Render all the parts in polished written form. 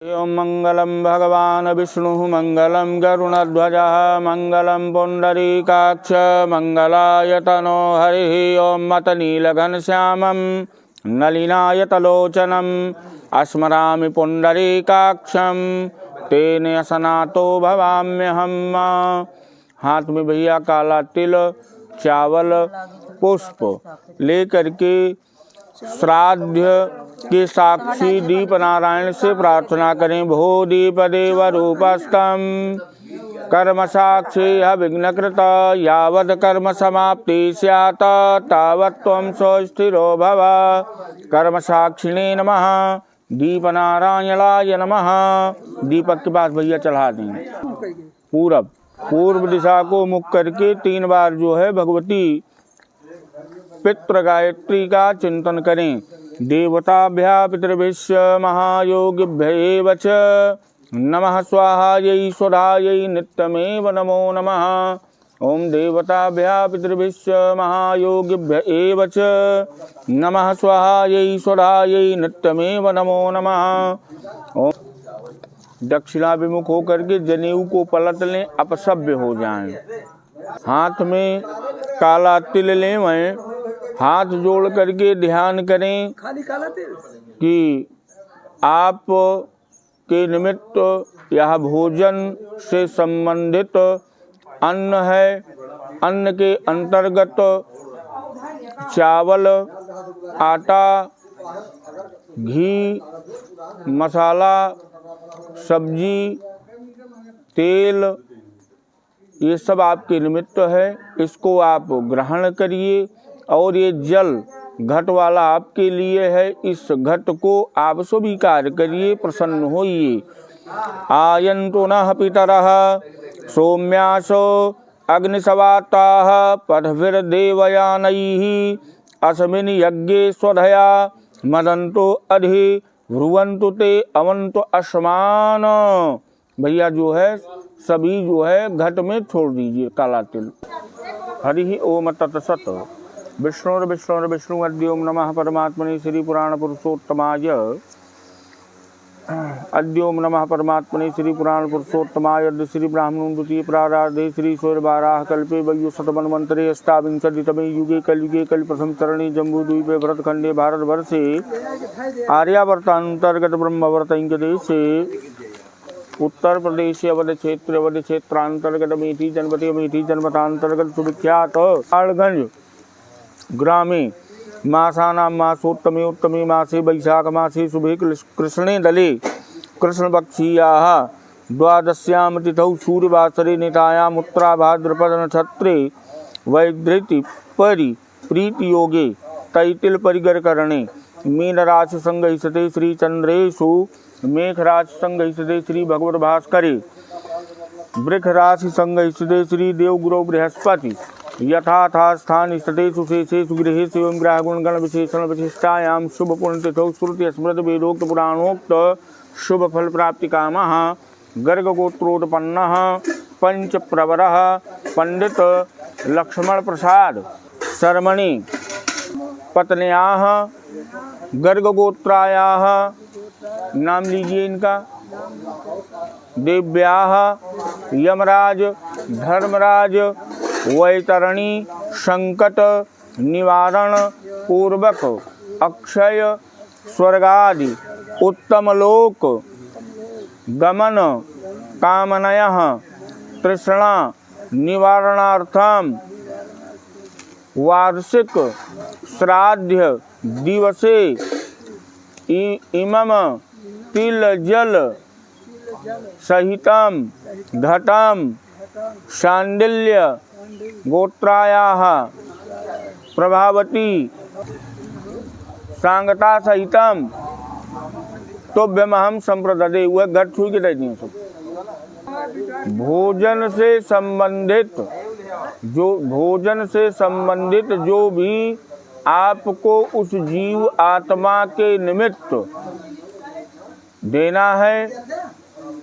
ओम मंगलम भगवान विष्णु मंगलम गरुणध्वज मंगलम पुंडरीकाक्ष मंगलायतनो हरि ओम मतनीलघनश्यामं नलिनायतलोचनम् अस्मरामि पुंडरीकाक्षं तेन असनातो भवाम्यहम्। हाथ में भैया काला तिल, चावल, पुष्प लेकर के श्राद्ध के साक्षी दीप नारायण से प्रार्थना करें। भो दीप देव रूपस्तम कर्म साक्षी विघ्नकृत यावद कर्म समाप्ति स्यात् तावत् त्वं स्थिरो भव। कर्म साक्षिणे नमः। दीप नारायणाय नमः। दीपक के पास भैया चढ़ा देंगे। पूर्व दिशा को मुख करके 3 बार जो है भगवती पितृ गायत्री का चिंतन करें। देवताभ्या पितृभ्यश्च महायोगिभ्येव च नमः स्वाहायै स्वधायै नित्यमेव नमो नमः। ओम देवताभ्या पितृभ्यश्च महायोगिभ्येव च नमः स्वाहायै स्वधायै नित्यमेव नमो नमः। ओम दक्षिणाभिमुख होकर के जनेऊ को पलट लें, अपसभ्य हो जाएं। हाथ में काला तिल लें, वहीं हाथ जोड़ करके ध्यान करें कि आप के निमित्त यह भोजन से संबंधित अन्न है। अन्न के अंतर्गत चावल, आटा, घी, मसाला, सब्जी, तेल, ये सब आपके निमित्त है। इसको आप ग्रहण करिए। और ये जल घट वाला आपके लिए है। इस घट को आप स्वीकार करिए, प्रसन्न होइए। आयन्तु नः पितरः सौम्यासो अग्निसवाताः पठभिर्देवयानैः अस्मिन् यज्ञे स्वधया मदन्तो अधि ब्रुवन्तु ते अवन्तु अस्मान। भैया जो है सभी जो है घट में छोड़ दीजिए काला तिल। हरि ओम तत्सत। विष्णु अद्योम नमः परमात्मने श्री पुराण पुरुषोत्तमाय। अद्योम नमः परमात्मने श्री पुराण पुरुषोत्तमाय। श्री ब्राह्मणों द्वितीय प्राराधे श्री सूर्यवाराह कल्पे वयु शतमन्वन्तरे अष्टाविंशतितमे युगे कलयुगे कल प्रथम चरणे जम्बूद्वीपे भरतखंडे भारतवर्षे आर्यावर्तांतर्गत ब्रह्मवर्त देशे उत्तर प्रदेश अवध क्षेत्रांतर्गत अमेठी जनपदांतर्गत सुविख्यात आड़गंज ग्रामे मासानां मासोत्तमे उत्तमे मासे वैशाख मासे शुभे कृष्णे दले कृष्णपक्षीयाः द्वादश्यां तिथौ सूर्यवासरे नितायाम् उत्तराभाद्रपद नक्षत्रे वैधृति परि प्रीति योगे तैतिल परिगरकरणे मीन राशि संगहिसते श्री चंद्रेशु मेघ राशि संगहिसते श्री भगवत भास्करे वृक्ष राशि संगहिसते श्री देवगुरु बृहस्पति यथाथा स्थान स्थितेषु शेषेषु गृहेषु एवं ग्रह गुणगण विशेषण विशिष्टायां शुभ पुण्यतिथौ श्रुति स्मृत वेदोक्त पुराणोक्त शुभ फल प्राप्ति कामः गर्ग गोत्रोत्पन्नः पंच प्रवरः पंडित लक्ष्मण प्रसाद शर्मणि पत्न्याः गर्ग गोत्रायाः नाम लीजिए इनका। देव्याः यमराज धर्मराज वैतरणी संकट निवारण पूर्वक अक्षय स्वर्गादि उत्तम लोक गमन कामनयः तृष्णा निवारणार्थम वार्षिक श्राद्ध दिवसे इमम तिल जल सहितम घटम शांडिल्य गोत्रायाः प्रभावती सांगता सहितम तोभ्यमहं संप्रददे। वह घट छू के दे दिए सब। भोजन से संबंधित जो भी आपको उस जीव आत्मा के निमित्त देना है,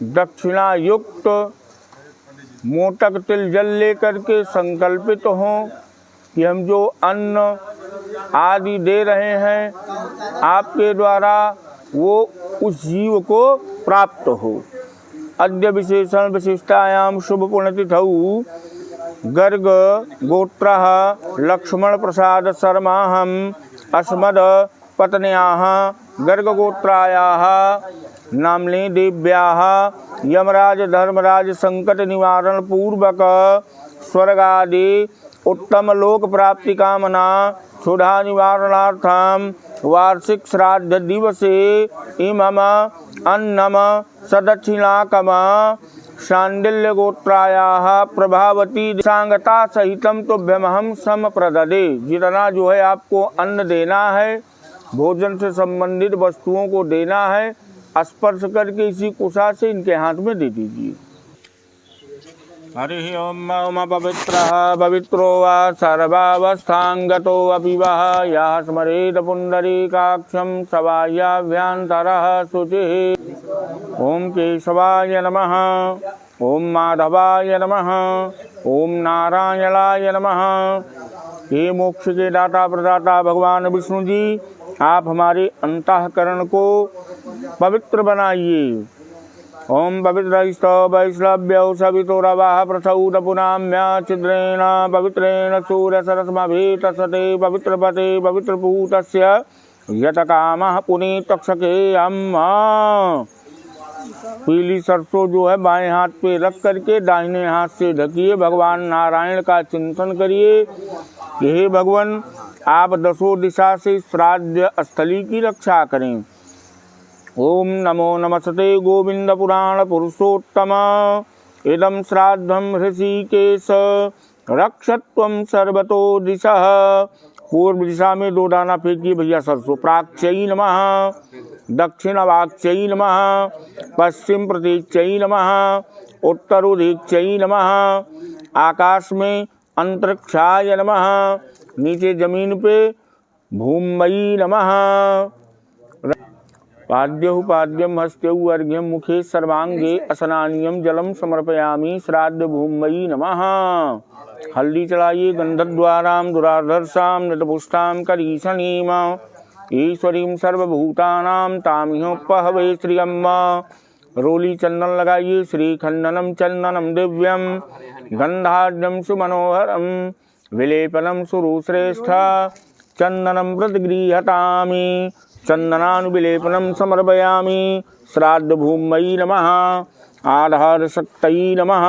दक्षिणा युक्त मोटक तिल जल लेकर के संकल्पित हों कि हम जो अन्न आदि दे रहे हैं आपके द्वारा वो उस जीव को प्राप्त हो। अद्य विशेषण विशिष्टायाम शुभ पुण्यतिथौ गर्ग गोत्रः लक्ष्मण प्रसाद शर्माहम अस्मद पत्न्याः गर्ग गोत्रायाः नाम्नी देव्याः यमराज धर्मराज संकट निवारण पूर्वक स्वर्गादि उत्तम लोक प्राप्ति कामना क्षुधा निवारणार्थम वार्षिक श्राद्ध दिवसे इमम अन्नम सदक्षिणाकम शांडिल्य गोत्रायाः प्रभावती सांगता सहितम तुभ्यमहम सम प्रददे। जितना जो है आपको अन्न देना है, भोजन से संबंधित वस्तुओं को देना है, स्पर्श करके इसी कुशा से इनके हाथ में दे दीजिए। हरि ओम ओम पवित्रः पवित्रो वा सर्वावस्थांगतो अपि वः यः स्मरेत पुंडरीकाक्षं सवायाभ्यन्तरः शुचिः। ओम केशवाय नमः, ओम माधवाय नमः, ओम नारायणाय नमः। हे मोक्ष के दाता प्रदाता भगवान विष्णु जी, आप हमारे अंतःकरण को पवित्र बनाइए। ओम पवित्र वैश्लव्यौ सवितुरवाह प्रथौत पुनाम्य छिद्रेण पवित्रेण सूर्य सरस्मभि तत्सते पवित्र पते पवित्र पूतस्य यत कामः पुनीत तक्षके अम्मा। पीली सरसों जो है बाएं हाथ पे रख करके दाहिने हाथ से ढकिए, भगवान नारायण का चिंतन करिए। हे भगवान, आप दसों दिशा से श्राद्ध स्थली की रक्षा करें। ओम नमो नमस्ते गोविंद पुराण पुरुषोत्तम इदं श्राद्धं ऋषिकेश रक्षत्वं सर्वतो दिशः। पूर्व दिशा में 2 दाना फेंकिए भैया सरसों। प्राच्यै नमः, दक्षिण वाक्यै नमः, पश्चिम प्रतीच्यै नमः, उत्तरोदीच्यै नमः। आकाश में अंतरिक्षाय नमः, नीचे जमीन पे भूमयी नमः। पाद्यहुपाद्यम हस्त्यौ अर्घ्यम मुखे सर्वांगे असनानियम जलम समर्पयामि श्राद्ध भूमयी नमः। हल्दी चढ़ाइए गंधद्वाराम दुराधर्षाम नृतपुष्टाम करीशनीम ईश्वरीं सर्वभूतानां तामिहोपहवे श्रियम्म। रोली चंदन लगाइए, श्रीखंडनम चंदनम दिव्यम गंधाढ्यम सुमनोहरम विलेपनम सुरुश्रेष्ठ चंदनम प्रतिगृहतामि चंदनानुविलेपनम समर्पयामि श्राद्ध भूमयी नमः। आधार शक्तये नमः।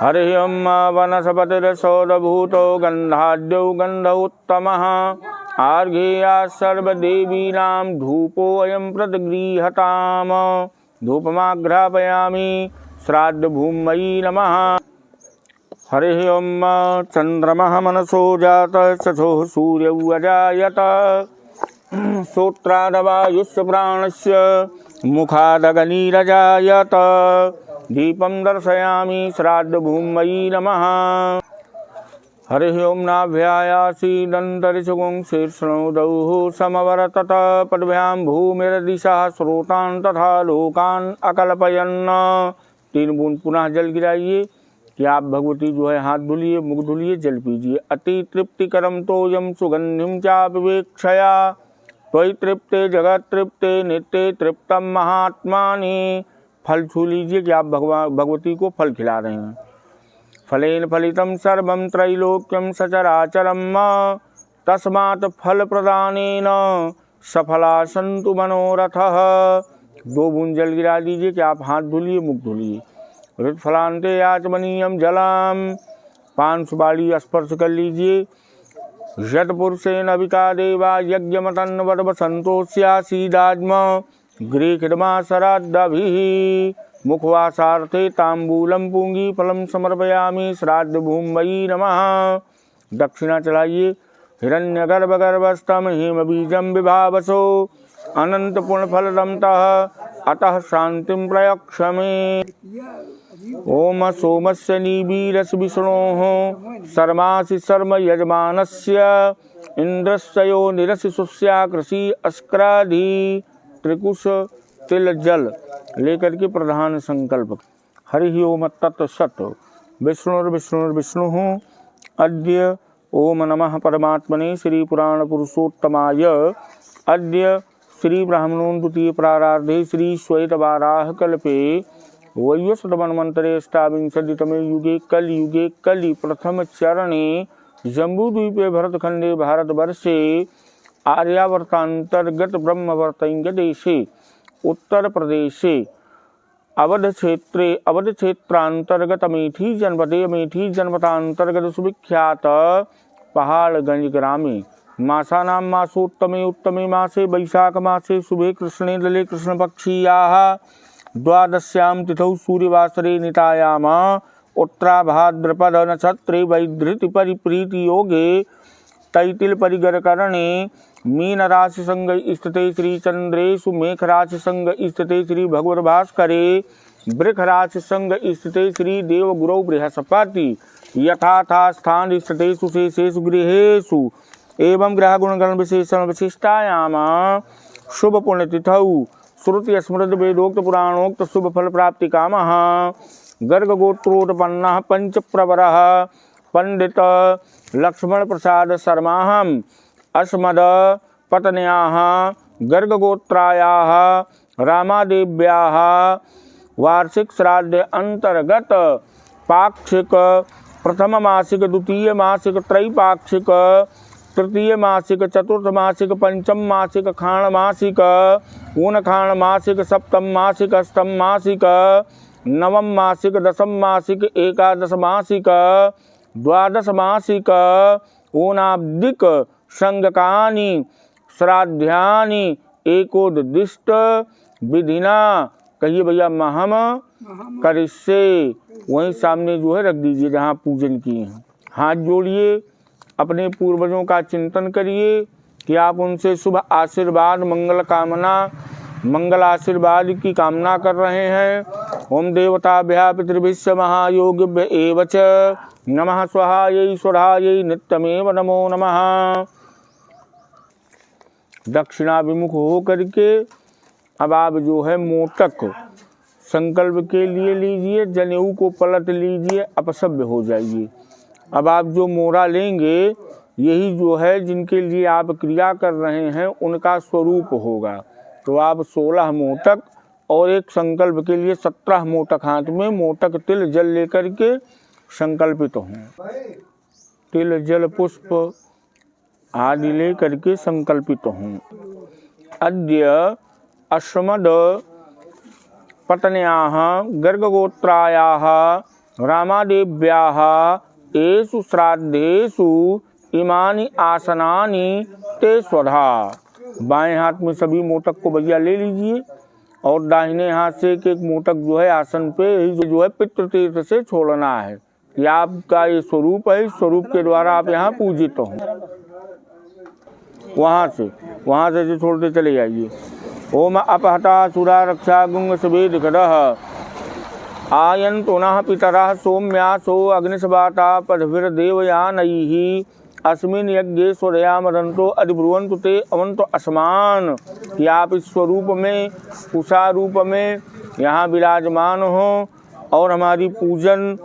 हरि ओम वनस्पतिरसौरभूतो गंधाढ्यो गंध उत्तमः आर्घेया सर्वदेवीनां धूपोऽयं प्रतिगृहताम धूपमाघ्रापयामि श्राद्ध भूमयी नमः। हरि ओम चंद्रमः मनसो जातः शशोः सूर्यौ अजायत श्रोत्रादवायुस्य प्राणस्य मुखादग्निरजायत दीपं दर्शयामि श्राद्ध भूमयी नमः। हरि ओम नाभ्यायासीदन्तरिषुगुं शीर्षणोदौः समवर्तत पद्भ्यां भूमिर्दिशः स्रोतान् तथा लोकान् अकल्पयन्। 3 बूंद पुनः जल गिराइए कि आप भगवती जो है हाथ धुलिए, मुख धुलिए, जल पीजिए। अति तृप्तिकरम तोयम सुगंधिम चापवेक्षया त्वयि तृप्ते जगत तृप्ते नित्य तृप्तम महात्मानि। फल छू लीजिए कि आप भगवती को फल खिला रहे हैं। फलेन फलितम सर्वम त्रैलोक्यम सचराचरम तस्मात् फल प्रदानेन सफला सन्तु मनोरथः। 2 बूंद जल गिरा दीजिए कि आप हाथ धुलिए, मुख धुलिए। ऋतफलान्ते याचमनीयम जलाम 5 सुपारी स्पर्श कर लीजिए। यत्पुरुषेण अविका देवा यज्ञमतन्वद संतोष्यासीदात्म गृहीत्वा श्राद्धाभिः मुखवासार्थे तांबूलम पूंगी फलम समर्पयामि श्राद्ध भूमयी नमः। दक्षिणा चढ़ाइए। हिरण्यगर्भगर्भस्थम हेमबीजं विभावसो अनंत पुण्यफलदं तः अतः शांतिं प्रयक्षमे। ओम सोमस्य निबीरस विष्णोः शर्मासि शर्म यजमानस्य इंद्रस्य यो निरसि सुस्या कृषि अस्क्राधि त्रिकुश तिल जल लेकर के प्रधान संकल्प। हरि ओम तत्सत् विष्णुर्विष्णुर्विष्णुः अद्य ओम नमः परमात्मने श्री पुराण पुरुषोत्तमाय। अद्य श्री ब्राह्मणों द्वितीय प्रारार्धे श्री श्वेत वाराह कल्पे वैवस्वत मन्वन्तरे अष्टाविंशतितमे युगे कलयुगे कलि प्रथम चरणे जम्बूद्वीपे भरतखंडे भारतवर्षे आर्यावर्तांतर्गत ब्रह्मवर्तैंग देशे उत्तर प्रदेशे अवध क्षेत्रांतर्गत अमेठी जनपदे अमेठी जनपदांतर्गत सुविख्यात पहाड़गंज ग्रामे मासानां मासोत्तमे उत्तमे मासे वैशाख मासे शुभे कृष्णे दले कृष्णपक्षीयाः द्वादश्यां तिथौ सूर्यवासरे नितायाम उत्तराभाद्रपद नक्षत्रे वैधृति परिप्रीति योगे तैतिल परिगरकरणे मीन राशि संग स्थिते श्री चंद्रेशु मेघ राशि संग स्थिते श्री भगवत भास्करे वृक्ष राशि संग स्थिते श्री देवगुरौ बृहस्पति यथाथा स्थान स्थितेषु शेषेषु गृहेषु एवं ग्रह गुणगण विशेषण विशिष्टायाम शुभ पुण्यतिथौ श्रुति स्मृति वेदोक्त पुराणोक्त शुभ फल प्राप्ति कामः गर्ग गोत्रोत्पन्नः पंच प्रवरः पंडित लक्ष्मण प्रसाद शर्माहम अस्मद पत्न्याः गर्ग गोत्रायाः रामादेव्याः वार्षिक श्राद्ध अंतर्गत पाक्षिक प्रथम मासिक द्वितीय मासिक त्रैपाक्षिक तृतीय मासिक चतुर्थ मासिक पंचम मासिक खाण मासिक ऊन खाण मासिक सप्तम मासिक अष्टम मासिक नवम मासिक दशम मासिक एकादश मासिक द्वादश मासिक ऊनाब्दिक संगकानि श्राद्धानि एकोदिष्ट विधिना कहिए भैया महम करिष्ये वहीं सामने जो है रख दीजिए जहाँ पूजन किए हैं। हाथ जोड़िए, अपने पूर्वजों का चिंतन करिए कि आप उनसे शुभ आशीर्वाद मंगल आशीर्वाद की कामना कर रहे हैं। ओम देवताभ्यः पितृभ्यश्च महायोगिभ्य एव च नमः स्वाहायै स्वधायै नित्यमेव नमो नमः। दक्षिणाभिमुख हो करके अब आप जो है मोटक संकल्प के लिए लीजिए, जनेऊ को पलट लीजिए, अपसभ्य हो जाइए। अब आप जो मोरा लेंगे यही जो है जिनके लिए आप क्रिया कर रहे हैं उनका स्वरूप होगा। तो आप 16 मोटक और एक संकल्प के लिए 17 मोटक हाथ में मोटक तिल जल लेकर के संकल्पित हों। तिल जल पुष्प आदि ले करके संकल्पित हों। अद्य अस्मद पत्न्याः गर्गगोत्रायाः रामादेव्याः एषु श्राद्धेषु इमानि आसनानि ते स्वधा। बाएं हाथ में सभी मोटक को भैया ले लीजिए और दाहिने हाथ से एक एक मोटक जो है आसन पे जो है पितृ तीर्थ से छोड़ना है। ये आपका ये स्वरूप है, इस स्वरूप के द्वारा आप यहाँ पूजित हो। वहाँ से जो छोड़ते चले जाइए। ओम अपहता सुरा रक्षा गुंग सवेद गदः आयन्तु नः पितरः सौम्यासो अग्निशवाता पद्भिर्देवयानैः अस्मिन् यज्ञे स्वदया मदन्तो अधिब्रुवन्तु ते अवन्तु अस्मान। कि आप इस स्वरूप में उषा रूप में यहाँ विराजमान हो और हमारी पूजन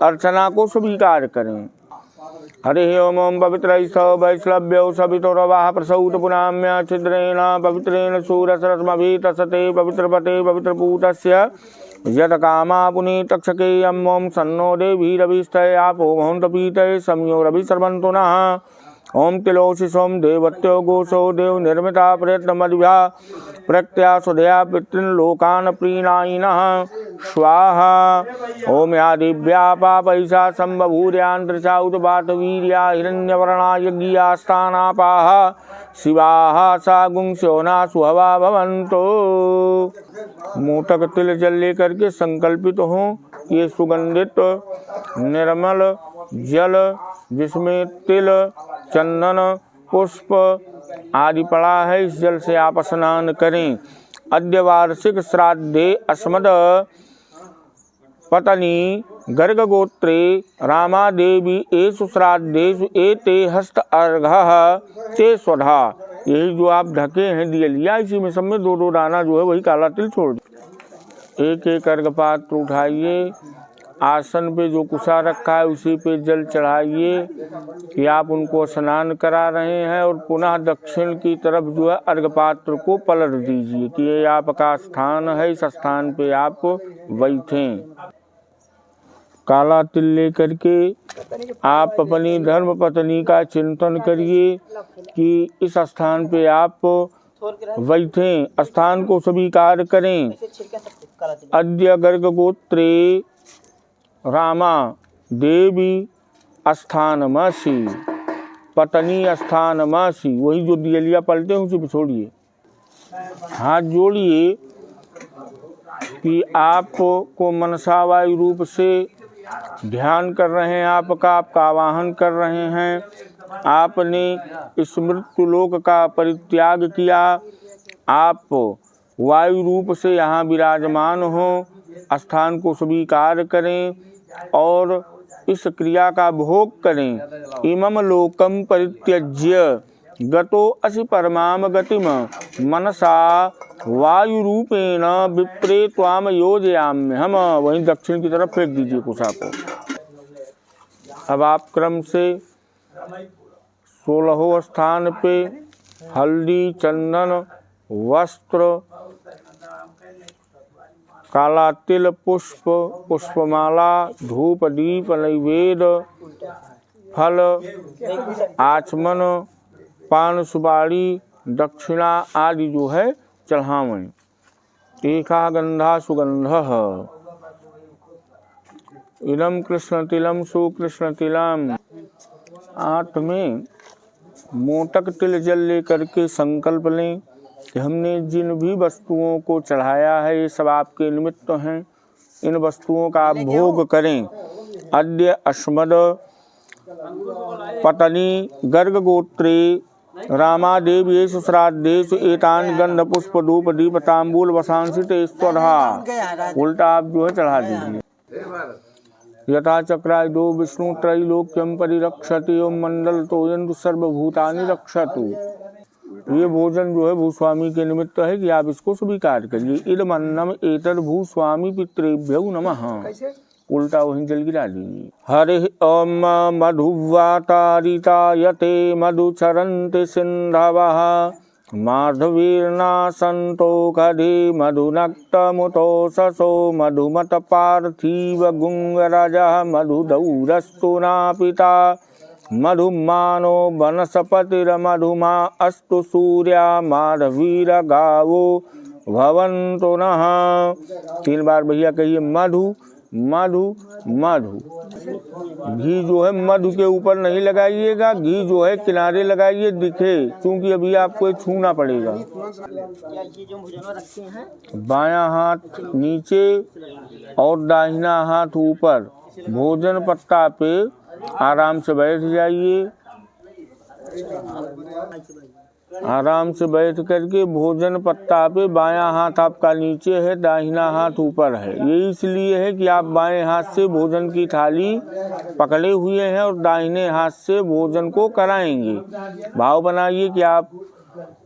अर्चना को स्वीकार करें। हरे ओम ओम पवित्रैस्थ वैश्लव्यौ सवितुरवाह प्रसौत पुनाम्य छिद्रेण पवित्रेण सूरसरस्मभि तसते पवित्रपते पवित्रपूतस्य यत कामा पुनीतक्षके यम ओम सन्नो देवीरभिस्तये आपो महन्तपीतये संयो रवि सर्वन्तु नः। ओम तिलोशिषोम देवत्यो गोषो देव निर्मिता प्रयत्नमदिभ्या प्रत्या स्वदया पितॄन् लोकान् प्रीणायिनः स्वाहा। ओम या दिव्या पापैषा सम्बभूर्यान्तरिक्षा उतपातवीर्या हिरण्यवर्णा यज्ञियास्तानापाः शिवाः सा गुंस्योना सुहवा भवन्तु। मोटक तिल जल लेकर के संकल्पित हों। ये सुगंधित निर्मल जल जिसमें तिल चंदन पुष्प आदि पड़ा है, इस जल से आप स्नान करें। अद्य वार्षिक श्राद्धे अस्मद पत्नी गर्ग गोत्रे रामादेवी एषु श्राद्धेषु एते हस्त अर्घः ते स्वधा। यही जो आप ढके हैं दिया लिया, इसी में सब में 2-2 दाना जो है वही काला तिल छोड़ दो। एक एक अर्घ पात्र उठाइए आसन पे जो कुशा रखा है उसी पे जल चढ़ाइए कि आप उनको स्नान करा रहे हैं और पुनः दक्षिण की तरफ जो है अर्घ पात्र को पलट दीजिए कि ये आपका स्थान है, इस स्थान पे आप बैठें। काला तिल लेकर के आप अपनी धर्म पत्नी का चिंतन करिए कि इस स्थान पे आप बैठें, स्थान को स्वीकार करें। अद्य गर्ग गोत्रे रामा देवी स्थानमसि, पत्नी स्थानमसि, वही जो दियलिया पलटे हैं उसे छोड़िए, हाथ जोड़िए कि आपको मनसा वायु रूप से ध्यान कर रहे हैं, आपका आवाहन कर रहे हैं। आपने इस मृत्यु लोक का परित्याग किया, आप वायु रूप से यहाँ विराजमान हो, स्थान को स्वीकार करें और इस क्रिया का भोग करें। इमम लोकम परित्यज्य गतो असि परमाम गतिम मनसा वायु रूपेण विप्रे त्वाम योजयाम्य। हम वहीं दक्षिण की तरफ फेंक दीजिए कुशा को। अब आप क्रम से 16वें स्थान पे हल्दी, चंदन, वस्त्र, काला तिल, पुष्प, पुष्पमाला, धूप, दीप, नैवेद्य, फल, आचमन, पान, सुपारी, दक्षिणा आदि जो है चढ़ावें। एका गंधा सुगंधः इदं कृष्ण तिलम सुकृष्ण तिलम। आंत में मोटक तिल जल लेकर के संकल्प लें कि हमने जिन भी वस्तुओं को चढ़ाया है ये सब आपके निमित्त हैं, इन वस्तुओं का आप भोग करें। अद्य अस्मद पत्नी गर्ग गोत्रे रामादेव्येषु श्राद्धेषु एतान गंध पुष्प धूप दीप तांबूल वसांसि ते स्वधा। उल्टा आप जो है चढ़ा दीजिए। यथा चक्राय दो विष्णु त्रैलोक्यम परिरक्षति ओम मंडल तोयन्तु सर्वभूतानि रक्षतु। ये भोजन जो है भूस्वामी के निमित्त है कि आप इसको स्वीकार करिए। इदमन्नम एतद् भूस्वामी पितृभ्यो नमः। उल्टा वहीं जल गिरा दीजिए। हरि ओम मधुवातारिता यते मधुचरन्ति सिन्धवः माधवीर्ना सन्तो खधि मधुनक्तमुतो ससो मधुमत पार्थिव गुंगराजः मधुदौरस्तु नापिता मधुमानो वनस्पतिर्मधुमा अस्तु सूर्या माधवीर गावो भवन्तु नः। 3 बार भैया कहिए मधु मधु मधु। घी जो है मधु के ऊपर नहीं लगाइएगा, घी जो है किनारे लगाइए दिखे, क्योंकि अभी आपको छूना पड़ेगा। बायां हाथ नीचे और दाहिना हाथ ऊपर। भोजन पत्ता पे आराम से बैठ जाइए। आराम से बैठ करके भोजन पत्ता पे बायां हाथ आपका नीचे है, दाहिना हाथ ऊपर है। ये इसलिए है कि आप बाएं हाथ से भोजन की थाली पकड़े हुए हैं और दाहिने हाथ से भोजन को कराएंगे। भाव बनाइए कि आप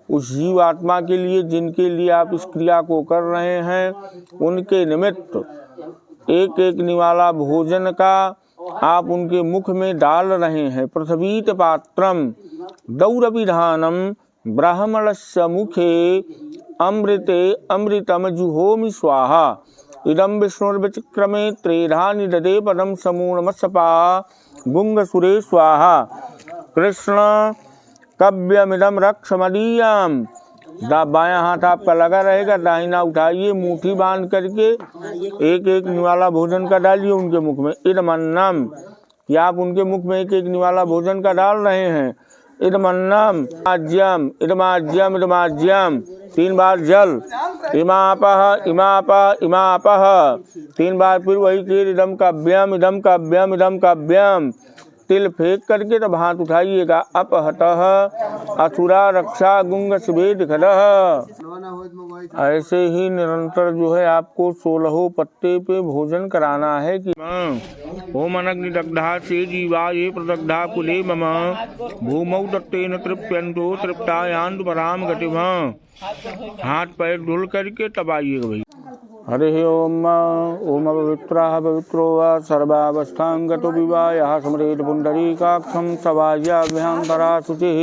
उस जीव आत्मा के लिए जिनके लिए आप इस क्रिया को कर रहे हैं, उनके निमित्त एक एक निवाला भोजन का आप उनके मुख में डाल रहे हैं। पृथ्वीत पात्रम दौरविधानम ब्राह्मणस्य मुखे अमृते अमृतम जुहोमि स्वाहा। इदं विष्णुर्विचिक्रमे त्रेधानि ददे पदम समूढ़मस्पा गुंगसुरे स्वाहा। कृष्ण कव्यमिदं रक्ष मदीयम। बायां हाथ आपका लगा रहेगा, दाहिना उठाइए, मुट्ठी बांध करके एक एक निवाला भोजन का डालिए उनके मुख में। इदमन्नम कि आप उनके मुख में एक एक निवाला भोजन का डाल रहे हैं। इदमन्नम आज्यम इदमाज्यम इदमाज्यम। 3 बार जल। इमापह इमापह इमापह। 3 बार फिर वही तीर। इदम काव्यम इदम काव्यम इदम काव्यम। तिल फेंक करके तब हाथ उठाइएगा। अपहतः असुरा रक्षा गुंग स्वेद खदः। ऐसे ही निरंतर जो है आपको 16 पत्ते पे भोजन कराना है कि ओम अग्निदग्धा से जीवा ये प्रदग्धा कुले मम भूमौ दत्तेन तृप्यन्तो तृप्तायान्तु पराम गतिम्। हाथ पैर धुल करके तब आइएगा भाई। हरिः ओम ओम पवित्राः पवित्रो वा सर्वावस्थां गतो विवायः स्मरेत् पुण्डरीकाक्षं सभाज्याभ्यन्तरा शुचिः।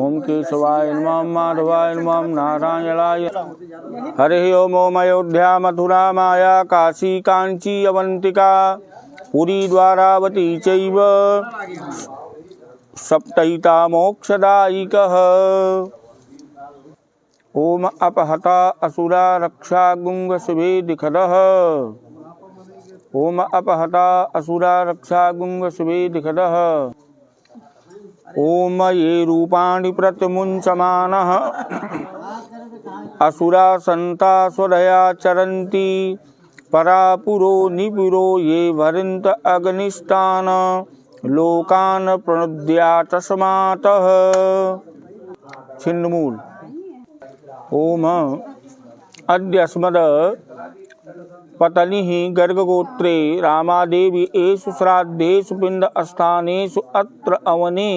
ओम केशवाय नमः माधवाय नमः नारायणाय। हरिः ओम ओम अयोध्या मथुरा माया काशी कांची अवंतिका पुरी द्वारावती चैव सप्तैता मोक्षदायिकः। ओम अपहता असुरा रक्षा गुंग शिवेदिखदः। ओम अपहता असुरा रक्षा गुंग शिवेदिखदः। ओम ये रूपाणि प्रतिमुञ्चमानः असुरा सन्ता स्वदया चरन्ति परापुरो निपुरो ये भरन्त अग्निष्टान् लोकान् प्रणुद्या तस्मातः। छिन्नमूल। ओम अद्य अस्मद् पत्नी गर्गगोत्रे रामादेवी एषु श्राद्धेषु पिंड स्थानेषु अत्र अवने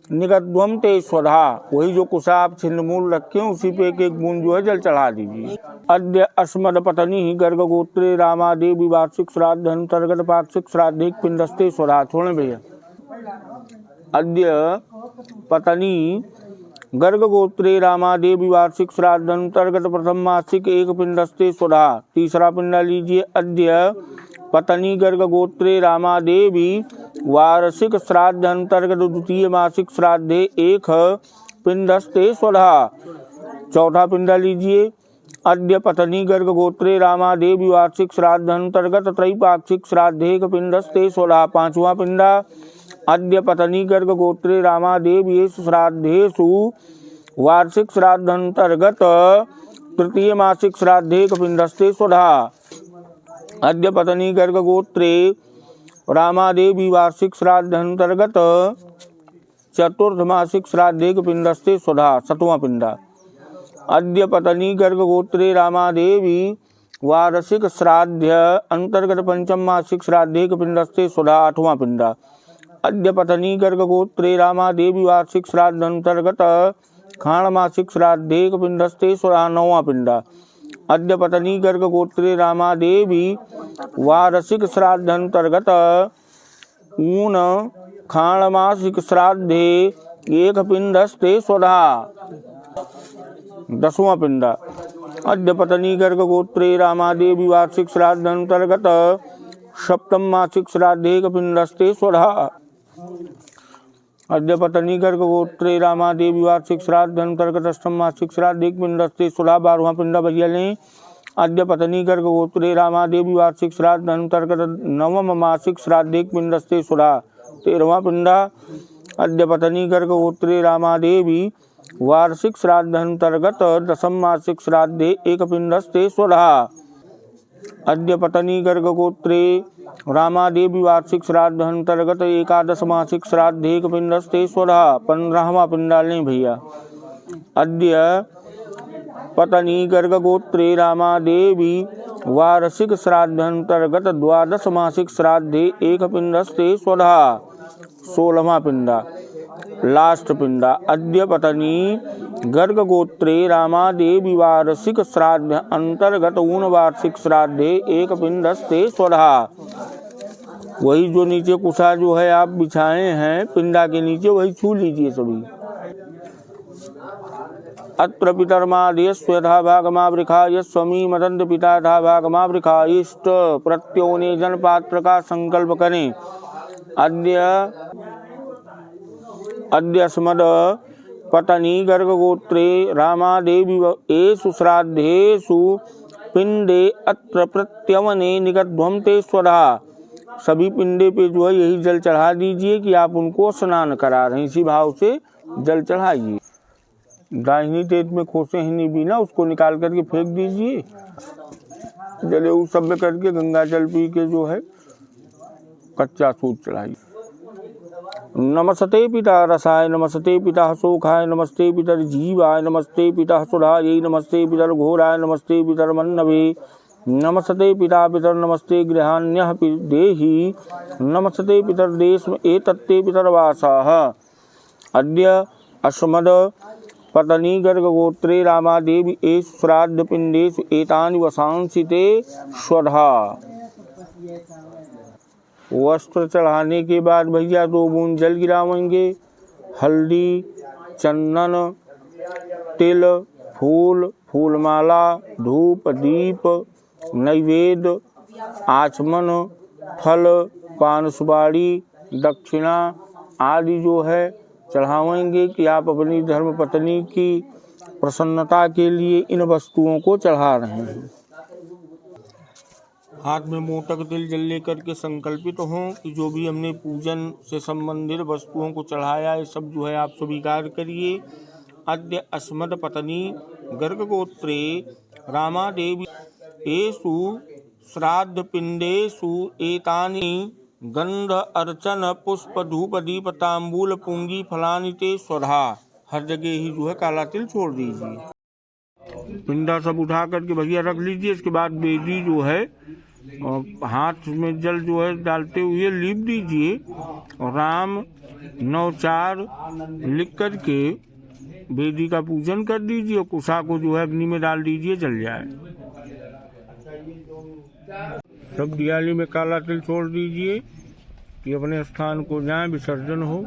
निगद्वम ते स्वधा। वही जो कुशाप छिन्नमूल रखे उसी पे एक बूंद जो है जल चढ़ा दीजिए। अद्य अस्मद पत्नी गर्गगोत्रे रामादेवी वार्षिक श्राद्ध अंतर्गत पाक्षिक श्राद्धिक पिंडस्ते स्वधा। छोड़े भैया। अद्य पत्नी गर्गगोत्रे रामादेवी वार्षिक श्राद्ध अंतर्गत प्रथम मासिक एक पिंडस्ते स्वधा। तीसरा पिंड लीजिए। अद्य पत्नी गर्गगोत्रे रामादेवी वार्षिक श्राद्ध अंतर्गत द्वितीय मासिक श्राद्धे एक पिंडस्ते स्वधा। चौथा पिंड लीजिए। अद्य पत्नी गर्गगोत्रे रामादेवी वार्षिक श्राद्ध अंतर्गत त्रैपाक्षिक श्राद्धे एक पिंडस्ते स्वधा। पांचवा पिंडा। अद्य पत्नी गर्गगोत्रे रामादेवी श्राद्धेषु वार्षिक श्राद्ध अंतर्गत तृतीय मासिक श्राद्धे पिंडस्ते स्वधा। अद्य पत्नी गर्गगोत्रे रामादेवी वार्षिक श्राद्ध अंतर्गत चतुर्थ मासिक श्राद्धे पिंडस्ते स्वधा। सतवां पिंडा। अद्य पत्नी गर्गगोत्रे रामादेवी वार्षिक श्राद्ध अंतर्गत पंचम मासिक श्राद्धे पिंडस्ते स्वधा। आठवां पिंडा। अद्य पत्नी गर्गगोत्रे रामादेवी वार्षिक श्राद्ध अंतर्गत खाण मासिक श्राद्धे पिंडस्ते स्वधा। नौवां पिंडा। अद्य पत्नी गर्गगोत्रे रामादेवी वार्षिक श्राद्ध अंतर्गत ऊन खाण मासिक श्राद्धे एक पिंडस्ते स्वधा। दसवां पिंडा। अद्य पत्नी गर्गगोत्रे रामादेवी वार्षिक श्राद्ध अंतर्गत सप्तम मासिक श्राद्धे पिंडस्ते स्वधा। अद्य पत्नी गर्गगोत्रे रामादेवी वार्षिक श्राद्ध अंतर्गत अष्टम मासिक श्राद्धे पिंडस्ते स्वधा। बारहवां पिंडा बजिया लें। अद्य पत्नी गर्गगोत्रे रामादेवी वार्षिक श्राद्ध अंतर्गत नवम मासिक श्राद्धे पिंडस्ते स्वधा। तेरहवां पिंडा। अद्य पत्नी गर्गगोत्रे रामादेवी वार्षिक श्राद्ध अंतर्गत दशम मासिक श्राद्धे एक पिंडस्ते स्वधा। अद्य पत्नी गर्गगोत्रे रामादेवी वार्षिक श्राद्ध अंतर्गत एकादश मासिक श्राद्धे एक पिंडस्ते स्वधा। 15वां पिंडा लें भैया। अद्य पत्नी गर्गगोत्रे रामादेवी वार्षिक श्राद्ध अंतर्गत द्वादश मासिक श्राद्धे एक पिंडस्ते स्वधा। 16वां पिंडा। लास्ट पिंडा। अद्य पत्नी गर्गगोत्रे रामादेवी वार्षिक श्राद्ध अंतर्गत ऊन वार्षिक श्राद्धे एक पिंडस्ते स्वधा। वही जो नीचे कुशा जो है आप बिछाए हैं पिंडा के नीचे वही छू लीजिए सभी। अत्र पितर्मादय स्वधा भागमावृखाय स्वमी मदंत पिता था भागमावृखा इष्ट प्रत्योने जन पात्र का संकल्प करें। अद्य अस्मद पत्नी गर्गगोत्रे रामादेवी एषु श्राद्धेषु पिंडे अत्र प्रत्यवने निगद्वम ते स्वधा। सभी पिंडे पे जो है यही जल चढ़ा दीजिए कि आप उनको स्नान करा रहे हैं। इसी भाव से जल चढ़ाइए। दाहिनी तेज में खोसे हिनी बीना उसको निकाल करके फेंक दीजिए। जले उस सब में करके गंगा जल पी के जो है कच्चा सूत चढ़ाइए। नमस्ते पिता रसाय नमस्ते पिता शोखाय नमस्ते पितर जीवाय नमस्ते पिता सुधाय नमस्ते पितर घोराय नमस्ते पितर मन्नवे नमस्ते पिता पितर नमस्ते गृहान्यः देहि नमस्ते पितर देश में एतत्ते पितर वासाः। अद्य अस्मद पत्नी गर्ग गोत्रे रामादेवी एष श्राद्ध पिंडेषु एतानि वसांसि ते स्वधा। वस्त्र चढ़ाने के बाद भैया 2 बूंद जल गिरावेंगे। हल्दी, चंदन, तिल, फूल, फूलमाला, धूप, दीप, नैवेद्य, आचमन, फल, पान सुपारी, दक्षिणा आदि जो है चढ़ावेंगे कि आप अपनी धर्म पत्नी की प्रसन्नता के लिए इन वस्तुओं को चढ़ा रहे हैं। हाथ में मोटक तिल जल लेकर के संकल्पित हों कि जो भी हमने पूजन से संबंधित वस्तुओं को चढ़ाया है सब जो है आप स्वीकार करिए। अद्य अस्मद पत्नी गर्ग गोत्रे रामादेवी एषु श्राद्ध पिंडेषु एतानि गंध अर्चन पुष्प धूप दीप तांबूल पुंगी फलानि ते स्वधा। हर जगह ही जो है काला तिल छोड़ दीजिए। पिंडा सब उठा करके भैया रख लीजिए। इसके बाद बेदी जो है हाथ में जल जो है डालते हुए लीप दीजिए। राम 9-4 लिख करके बेदी का पूजन कर दीजिए और कुशा को जो है अग्नि में डाल दीजिए, जल जाए। सब दियाली में काला तिल छोड़ दीजिए कि अपने स्थान को जाए, विसर्जन हो।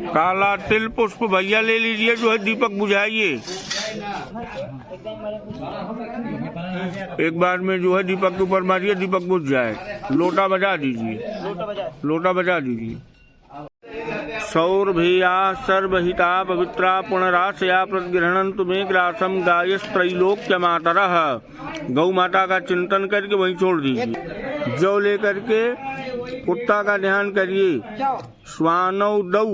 काला तिल पुष्प भैया ले लीजिए, जो है दीपक बुझाइए। एक बार में जो है दीपक के ऊपर मारिए, दीपक बुझ जाए। लोटा बजा दीजिए, लोटा बजा दीजिए। सौरभेया सर्वहिता पवित्रा पुनराशया प्रतिगृहणन्तु मे ग्रासम गायस्त्रैलोक्य मातरः। गौ माता का चिंतन करके वहीं छोड़ दीजिए। जौ लेकर के कुत्ता का ध्यान करिए। श्वानौ दौ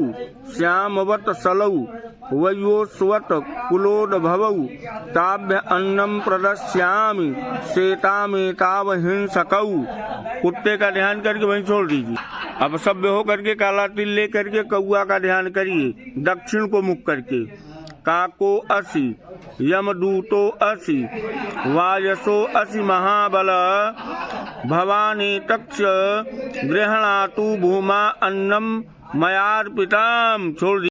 श्यामवत सलौ वयोस्वत कुलोद भवौ ताभ्य अन्नम प्रदस्यामि श्वेतामेताव हिंसकौ। कुत्ते का ध्यान करके वहीं छोड़ दीजिए। अब सभ्य हो करके काला तिल ले करके कौआ का ध्यान करिए, दक्षिण को मुख करके। काको असि यमदूतो असि वायसो असि महाबल भवानी तक्ष गृहणातु भूमा अन्नम मयार्पितम। छोड़